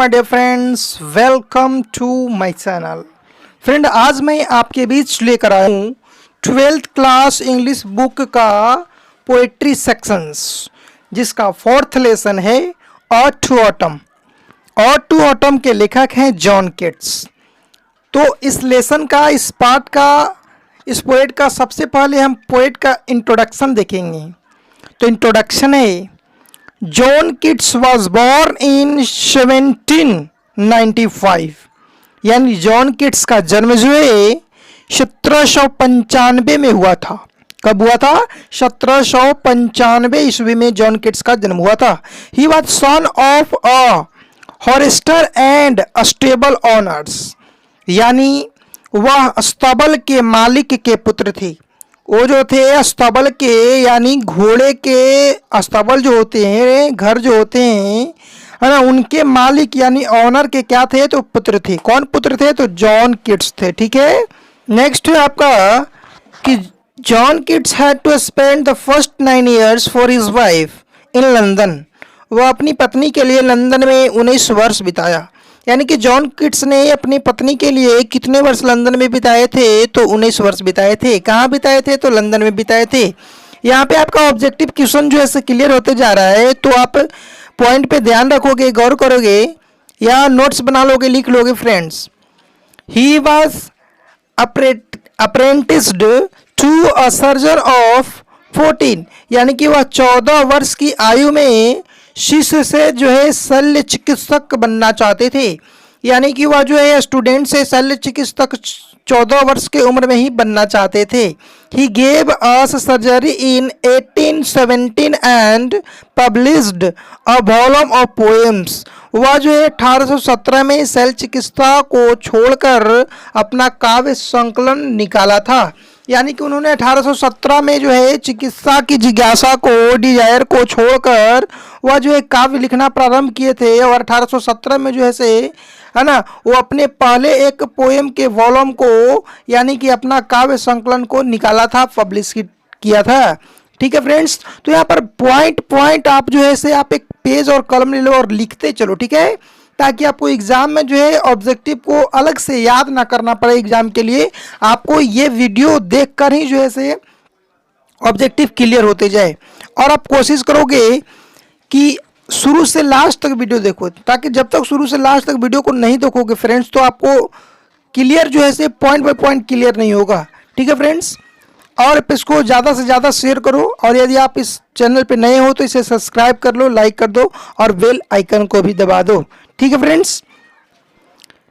My dear friends, welcome to my channel. Friend, आज मैं आपके बीच लेकर आया हूँ 12th क्लास इंग्लिश बुक का पोएट्री सेक्शंस, जिसका 4th लेसन है ode to autumn. Ode to autumn के लेखक हैं जॉन केट्स। तो इस लेसन का, इस पार्ट का, इस पोएट का सबसे पहले हम पोएट का इंट्रोडक्शन देखेंगे। तो इंट्रोडक्शन है, John Keats was born in 1795, यानी जॉन किट्स का जन्म जो है 1795 में हुआ था। कब हुआ था? 1795 ईस्वी में जॉन किट्स का जन्म हुआ था। He was son of a hostler and stable owners, यानी वह स्तबल के मालिक के पुत्र थे। वो जो थे स्तबल के, यानी घोड़े के स्तबल जो होते हैं, घर जो होते हैं, है ना, उनके मालिक यानी ऑनर के क्या थे? तो पुत्र थे। कौन पुत्र थे? तो जॉन किट्स थे। ठीक है। नेक्स्ट है आपका कि John Keats had to spend the first 9 years for his wife in London. वह अपनी पत्नी के लिए लंदन में 19 वर्ष बिताया। यानी कि जॉन किट्स ने अपनी पत्नी के लिए कितने वर्ष लंदन में बिताए थे? तो 19 वर्ष बिताए थे। कहाँ बिताए थे? तो लंदन में बिताए थे। यहाँ पे आपका ऑब्जेक्टिव क्वेश्चन जो है क्लियर होते जा रहा है, तो आप पॉइंट पे ध्यान रखोगे, गौर करोगे या नोट्स बना लोगे, लिख लोगे। Friends, he was apprenticed to a surgeon of 14, यानी कि वह 14 वर्ष की आयु में शिष्य से जो है शल्य चिकित्सक बनना चाहते थे। यानी कि वह जो है स्टूडेंट से शल्य चिकित्सक 14 वर्ष के उम्र में ही बनना चाहते थे। He gave us surgery in 1817 and published a volume of poems. वह जो है 1817 में शल्य चिकित्सा को छोड़कर अपना काव्य संकलन निकाला था। यानी कि उन्होंने 1817 में जो है चिकित्सा की जिज्ञासा को, डिजायर को छोड़कर वह जो है काव्य लिखना प्रारंभ किए थे। और 1817 में जो है ना, वो अपने पहले एक पोएम के वॉल्यूम को, यानी कि अपना काव्य संकलन को निकाला था, पब्लिश किया था। ठीक है फ्रेंड्स, तो यहाँ पर पॉइंट आप जो है आप एक पेज और कलम ले लो और लिखते चलो। ठीक है, ताकि आपको एग्जाम में जो है ऑब्जेक्टिव को अलग से याद ना करना पड़े। एग्जाम के लिए आपको ये वीडियो देखकर ही जो है ऑब्जेक्टिव क्लियर होते जाए। और आप कोशिश करोगे कि शुरू से लास्ट तक वीडियो देखो, ताकि जब तक शुरू से लास्ट तक वीडियो को नहीं देखोगे फ्रेंड्स, तो आपको क्लियर जो है पॉइंट बाय पॉइंट क्लियर नहीं होगा। ठीक है फ्रेंड्स, और इसको ज़्यादा से ज़्यादा शेयर करो। और यदि आप इस चैनल पे नए हो तो इसे सब्सक्राइब कर लो, लाइक कर दो और बेल आइकन को भी दबा दो। ठीक है फ्रेंड्स,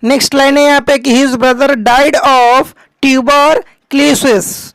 नेक्स्ट लाइन है यहाँ पे कि his brother died of tuberculosis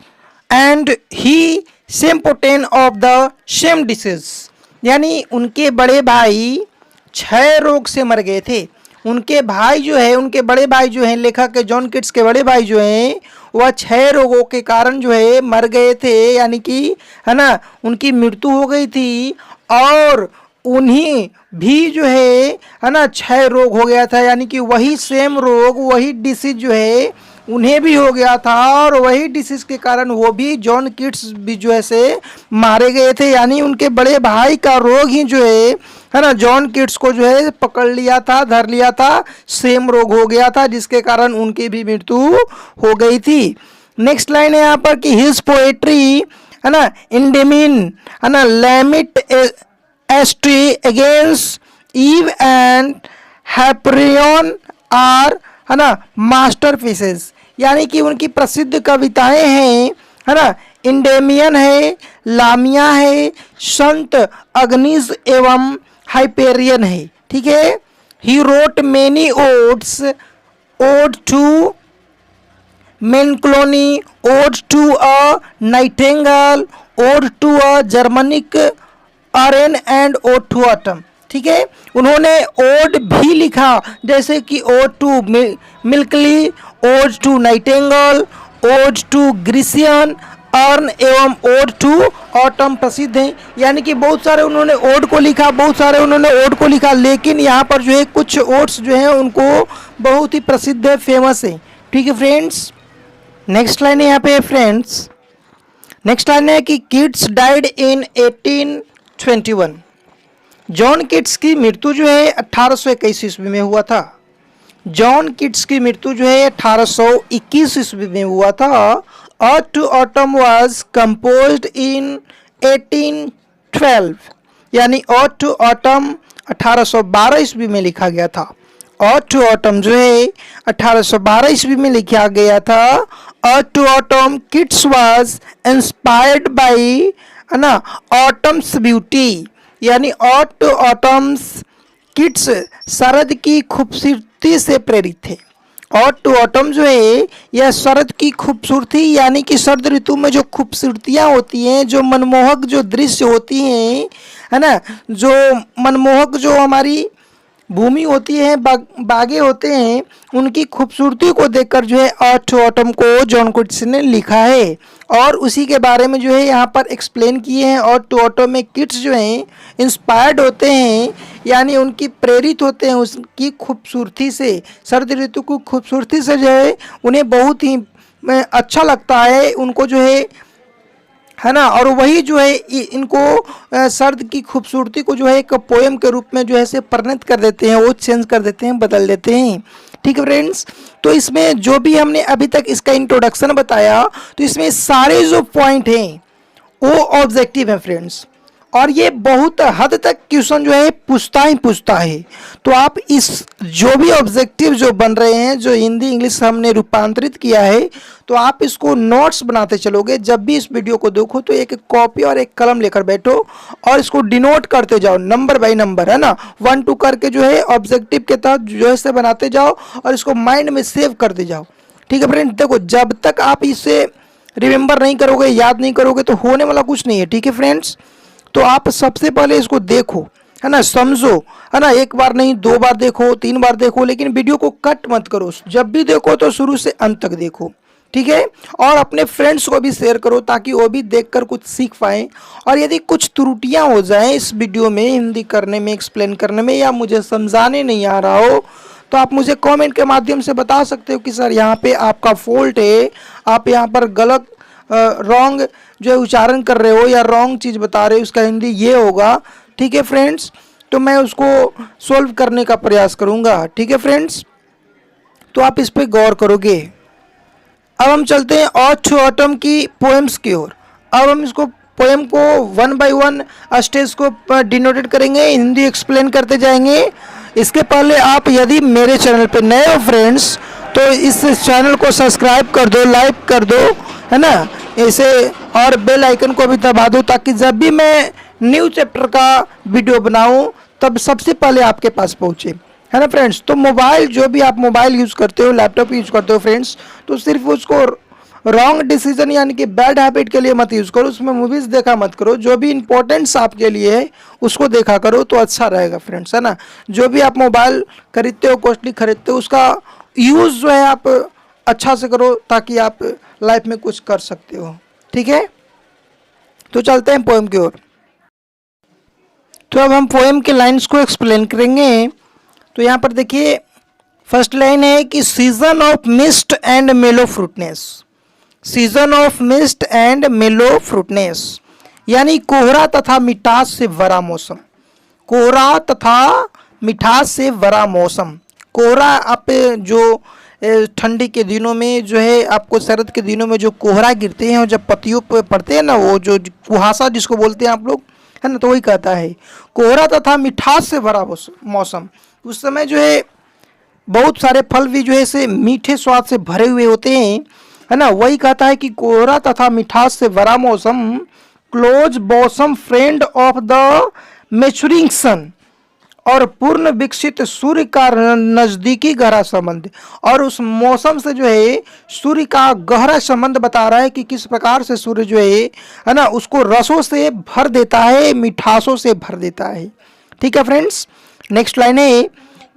and he symptom of the same disease. यानी उनके बड़े भाई क्षय रोग से मर गए थे। उनके भाई जो है, उनके बड़े भाई जो हैं, लेखक के जॉन किट्स के बड़े भाई जो हैं, वह क्षय रोगों के कारण जो है मर गए थे। यानी कि है ना, उनकी मृत्यु हो गई थी। और उन्हीं भी जो है ना, क्षय रोग हो गया था। यानी कि वही सेम रोग, वही डिसीज जो है उन्हें भी हो गया था। और वही डिसीज के कारण वो भी, जॉन किट्स भी जो है मारे गए थे। यानी उनके बड़े भाई का रोग ही जो है ना, जॉन किट्स को जो है पकड़ लिया था, धर लिया था, सेम रोग हो गया था, जिसके कारण उनकी भी मृत्यु हो गई थी। नेक्स्ट लाइन है यहाँ पर कि हिज पोएट्री, है ना, इंडेमिन, है ना, लैमिट एस्ट्री अगेंस्ट ईव एंड हैप्रियन आर, है ना, मास्टरपीसेस। यानी कि उनकी प्रसिद्ध कविताएं हैं, है ना, इंडेमियन है, लामिया है, संत अग्निज एवं हाइपेरियन है। ठीक है। He wrote many odds, odd to मेनक्लोनी, odd to a Nightingale, odd to a Germanic Aron and odd to autumn. ठीक है, उन्होंने ओड भी लिखा, जैसे कि odd to मिल्कली, odd to Nightingale, odd to Grecian earn एवं ओड टू ऑटम प्रसिद्ध हैं। यानी कि बहुत सारे उन्होंने ओड को लिखा, बहुत सारे उन्होंने ओड को लिखा, लेकिन यहाँ पर जो है कुछ ओड्स जो हैं उनको बहुत ही प्रसिद्ध है, फेमस है। ठीक है फ्रेंड्स, नेक्स्ट लाइन है यहाँ पे फ्रेंड्स, नेक्स्ट लाइन है कि Keats died in 1821। John Keats की मृत्यु जो है 1821 ईस्वी में हुआ था। जॉन कीट्स की मृत्यु जो है 1821 ईस्वी में हुआ था। Ode to autumn was composed in 1812, यानी ऑड टू ऑटम 1812 ईस्वी में लिखा गया था। ऑड टू ऑटम जो है 1812 ईस्वी में लिखा गया था। Ode to autumn Keats was inspired by, है ना, ऑटम्स ब्यूटी, यानी ऑड टू ऑटम्स किड्स शरद की खूबसूरती से प्रेरित थे। ऑड टू ऑटम जो है यह शरद की खूबसूरती, यानी कि शरद ऋतु में जो खूबसूरतियाँ होती हैं, जो मनमोहक जो दृश्य होती हैं, है ना, जो मनमोहक जो हमारी भूमि होती है, बागें होते हैं, उनकी खूबसूरती को देखकर जो है ऑड टू ऑटम को जॉन कीट्स ने लिखा है और उसी के बारे में जो है यहाँ पर एक्सप्लेन किए हैं। ऑड टू ऑटम में किड्स जो हैं इंस्पायर्ड होते हैं, यानी उनकी प्रेरित होते हैं उसकी खूबसूरती से, शरद ऋतु की खूबसूरती से जो है उन्हें बहुत ही अच्छा लगता है, उनको जो है ना, और वही जो है इनको शरद की खूबसूरती को जो है एक पोएम के रूप में जो है से परिणत कर देते हैं, वो चेंज कर देते हैं, बदल देते हैं। ठीक है फ्रेंड्स, तो इसमें जो भी हमने अभी तक इसका इंट्रोडक्शन बताया, तो इसमें सारे जो पॉइंट हैं वो ऑब्जेक्टिव है फ्रेंड्स, और ये बहुत हद तक क्वेश्चन जो है पूछता ही पूछता है। तो आप इस जो भी ऑब्जेक्टिव जो बन रहे हैं, जो हिंदी इंग्लिश हमने रूपांतरित किया है, तो आप इसको नोट्स बनाते चलोगे। जब भी इस वीडियो को देखो तो एक कॉपी और एक कलम लेकर बैठो और इसको डिनोट करते जाओ नंबर बाय नंबर, है ना, 1 2 करके जो है ऑब्जेक्टिव के तहत जो है से बनाते जाओ और इसको माइंड में सेव करते जाओ। ठीक है फ्रेंड, देखो जब तक आप इसे रिमेंबर नहीं करोगे, याद नहीं करोगे, तो होने वाला कुछ नहीं है। ठीक है फ्रेंड्स, तो आप सबसे पहले इसको देखो, है ना, समझो, है ना, 1 बार नहीं 2 बार देखो, 3 बार देखो, लेकिन वीडियो को कट मत करो। जब भी देखो तो शुरू से अंत तक देखो। ठीक है, और अपने फ्रेंड्स को भी शेयर करो ताकि वो भी देखकर कुछ सीख पाएं। और यदि कुछ त्रुटियां हो जाएं इस वीडियो में, हिंदी करने में, एक्सप्लेन करने में, या मुझे समझाने नहीं आ रहा हो, तो आप मुझे कमेंट के माध्यम से बता सकते हो कि सर यहाँ पे आपका फॉल्ट है, आप यहाँ पर गलत रॉन्ग जो है उच्चारण कर रहे हो या रॉन्ग चीज़ बता रहे हो, उसका हिंदी ये होगा। ठीक है फ्रेंड्स, तो मैं उसको सॉल्व करने का प्रयास करूँगा। ठीक है फ्रेंड्स, तो आप इस पर गौर करोगे। अब हम चलते हैं ऑड टू ऑटम की पोएम्स की ओर। अब हम इसको पोएम को 1 बाय 1 स्टेज को डिनोटेड करेंगे, हिंदी एक्सप्लेन करते जाएंगे। इसके पहले आप यदि मेरे चैनल पे नए हो फ्रेंड्स, तो इस चैनल को सब्सक्राइब कर दो, लाइक कर दो, है ना, इसे, और बेल आइकन को भी दबा दो ताकि जब भी मैं न्यू चैप्टर का वीडियो बनाऊं तब सबसे पहले आपके पास पहुंचे, है ना फ्रेंड्स। तो मोबाइल, जो भी आप मोबाइल यूज़ करते हो, लैपटॉप यूज़ करते हो फ्रेंड्स, तो सिर्फ उसको रॉन्ग डिसीजन यानी कि बैड हैबिट के लिए मत यूज़ करो, उसमें मूवीज़ देखा मत करो। जो भी इंपॉर्टेंट्स आपके लिए है उसको देखा करो तो अच्छा रहेगा फ्रेंड्स, है ना। जो भी आप मोबाइल खरीदते हो, कॉस्टली खरीदते हो, उसका यूज़ जो है आप अच्छा से करो ताकि आप लाइफ में कुछ कर सकते हो। ठीक है, तो चलते हैं पोएम की ओर। तो अब हम पोएम के लाइंस को एक्सप्लेन करेंगे। तो यहाँ पर देखिए, फर्स्ट लाइन है कि सीजन ऑफ मिस्ट एंड मेलो फ्रूटनेस। सीजन ऑफ मिस्ट एंड मेलो फ्रूटनेस यानी कोहरा तथा मिठास से भरा मौसम। कोहरा तथा मिठास से भरा मौसम। कोहरा आप जो ठंडी के दिनों में जो है, आपको शरद के दिनों में जो कोहरा गिरते हैं और जब पत्तियों पर पड़ते हैं ना, वो जो कुहासा जिसको बोलते हैं आप लोग, है ना, तो वही कहता है कोहरा तथा मिठास से भरा मौसम। उस समय जो है बहुत सारे फल भी जो है से मीठे स्वाद से भरे हुए होते हैं, है ना, वही कहता है कि कोहरा तथा मिठास से भरा मौसम, close bosom friend of the maturing sun, और पूर्ण विकसित सूर्य का नज़दीकी गहरा संबंध। और उस मौसम से जो है सूर्य का गहरा संबंध बता रहा है कि किस प्रकार से सूर्य जो है ना, उसको रसों से भर देता है, मिठासों से भर देता है। ठीक है फ्रेंड्स, नेक्स्ट लाइन है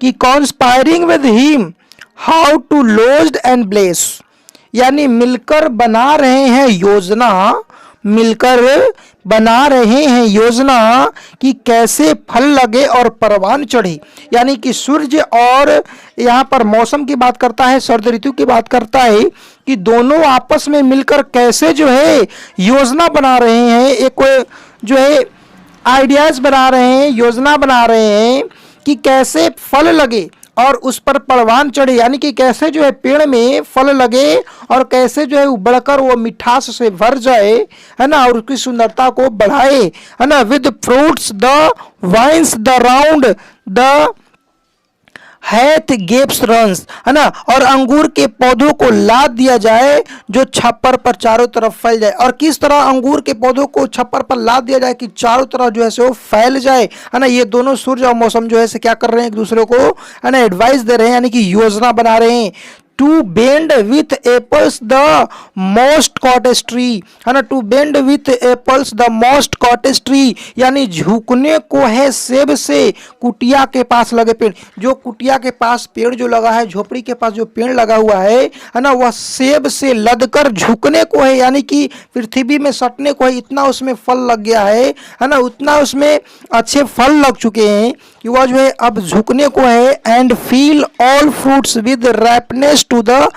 कि conspiring with him how to load and bless, यानी मिलकर बना रहे हैं योजना, मिलकर बना रहे हैं योजना कि कैसे फल लगे और परवान चढ़े। यानी कि सूर्य और यहाँ पर मौसम की बात करता है, शरद ऋतु की बात करता है कि दोनों आपस में मिलकर कैसे जो है योजना बना रहे हैं, एक जो है आइडियाज बना रहे हैं, योजना बना रहे हैं कि कैसे फल लगे और उस पर परवान चढ़े, यानी कि कैसे जो है पेड़ में फल लगे और कैसे जो है बढ़कर वो मिठास से भर जाए, है ना, और उसकी सुंदरता को बढ़ाए, है ना। With fruits the vines the round the hath gaps runs, है ना, और अंगूर के पौधों को लाद दिया जाए जो छप्पर पर चारों तरफ फैल जाए। और किस तरह अंगूर के पौधों को छप्पर पर लाद दिया जाए कि चारों तरफ जो है से वो फैल जाए, है ना। ये दोनों सूर्य और मौसम जो है से क्या कर रहे हैं, एक दूसरे को, है ना, एडवाइस दे रहे हैं, यानी कि योजना बना रहे हैं। To bend with apples the most cottage tree, है ना, to bend with apples the most cottage tree, यानी झुकने को है सेब से कुटिया के पास लगे पेड़। जो कुटिया के पास पेड़ जो लगा है, झोपड़ी के पास जो पेड़ लगा हुआ है ना, वह सेब से लदकर झुकने को है, यानी कि पृथ्वी में सटने को है। इतना उसमें फल लग गया है ना, उतना उसमें अच्छे फल लग चुके हैं कि वह जो है अब झुकने को है। And fill all fruits with ripeness to the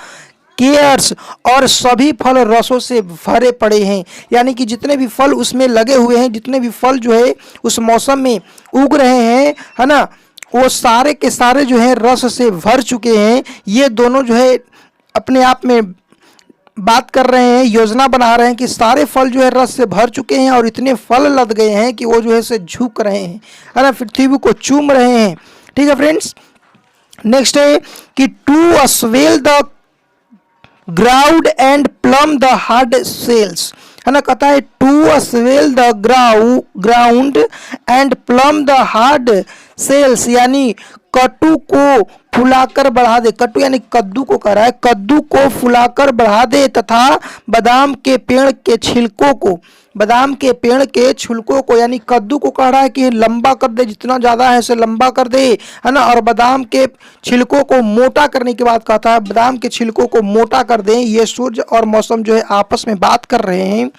core, और सभी फल रसों से भरे पड़े हैं, यानी कि जितने भी फल उसमें लगे हुए हैं, जितने भी फल जो है उस मौसम में उग रहे हैं, है ना, वो सारे के सारे जो है रस से भर चुके हैं। ये दोनों जो है अपने आप में बात कर रहे हैं, योजना बना रहे हैं कि सारे फल जो है रस से भर चुके हैं और इतने फल लद गए हैं कि वो जो है से झुक रहे हैं, है ना, पृथ्वी को चूम रहे हैं। ठीक है फ्रेंड्स, नेक्स्ट है कि to swell the ground and plump the hard shells, है ना, कहता है to swell the ground and plump the hard shells, यानी कट्टू को फुलाकर बढ़ा दे। कट्टू यानी कद्दू को कह रहा है, कद्दू को फुलाकर बढ़ा दे तथा बादाम के पेड़ के छिलकों को, बादाम के पेड़ के छिलकों को, यानी कद्दू को कह रहा है कि लंबा कर दे, जितना ज़्यादा है उसे लंबा कर दे, है ना, और बादाम के छिलकों को मोटा करने की बात कहता है, बादाम के छिलकों को मोटा कर दें। ये सूर्य और मौसम जो है आपस में बात कर रहे हैं,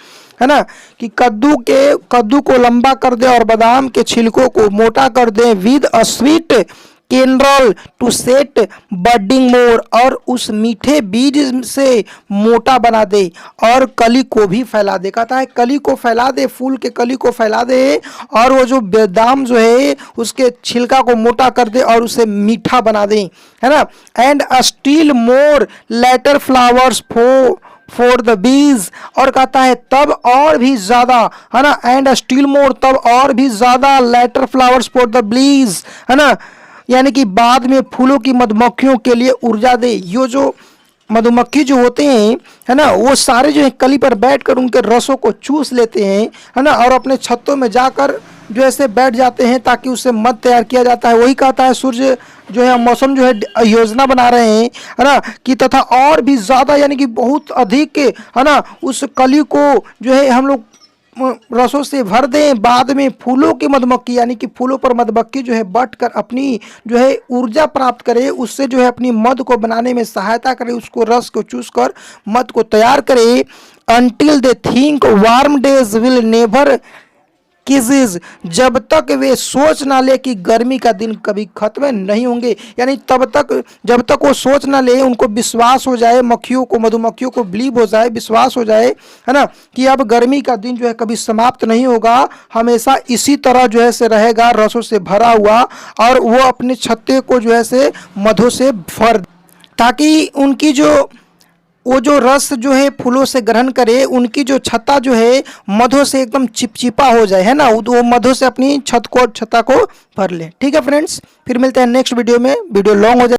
है ना, कि कद्दू को लंबा कर दे और बादाम के छिलकों को मोटा कर दे। With a sweet kernel to set budding more, और उस मीठे बीज से मोटा बना दे और कली को भी फैला दे। कहता है कली को फैला दे, फूल के कली को फैला दे, और वो जो बादाम जो है उसके छिलका को मोटा कर दे और उसे मीठा बना दे, है ना। And still more later flowers for the bees, और कहता है तब और भी ज्यादा, है ना, एंड स्टील मोर, तब और भी ज्यादा लेटर फ्लावर्स फॉर द बीज, है ना, यानी कि बाद में फूलों की मधुमक्खियों के लिए ऊर्जा दे। ये जो मधुमक्खी जो होते हैं, है ना, वो सारे जो है कली पर बैठकर उनके रसों को चूस लेते हैं, है ना, और अपने छत्तों में जाकर जो ऐसे बैठ जाते हैं ताकि उससे मध तैयार किया जाता है। वही कहता है सूर्य जो है मौसम जो है योजना बना रहे हैं, है ना, कि तथा और भी ज़्यादा, यानी कि बहुत अधिक, है ना, उस कली को जो है हम लोग रसों से भर दें। बाद में फूलों की मधुमक्खी, यानी कि फूलों पर मधुमक्खी जो है बटकर अपनी जो है ऊर्जा प्राप्त करे, उससे जो है अपनी मध को बनाने में सहायता करे, उसको रस को चूस कर मध को तैयार करे। Until they think warm days will never kisses, जब तक वे सोच ना ले कि गर्मी का दिन कभी खत्म नहीं होंगे, यानी तब तक जब तक वो सोच ना ले, उनको विश्वास हो जाए, मधुमक्खियों को बिलीव हो जाए, विश्वास हो जाए, है ना, कि अब गर्मी का दिन जो है कभी समाप्त नहीं होगा, हमेशा इसी तरह जो है से रहेगा, रसों से भरा हुआ, और वो अपने छत्ते को जो है से मधु से भर, ताकि उनकी वो जो रस जो है फूलों से ग्रहण करे, उनकी जो छत्ता जो है मधु से एकदम चिपचिपा हो जाए, है ना, वो मधु से अपनी छत्ता को भर ले। ठीक है फ्रेंड्स, फिर मिलते हैं नेक्स्ट वीडियो में। वीडियो लॉन्ग हो जाए।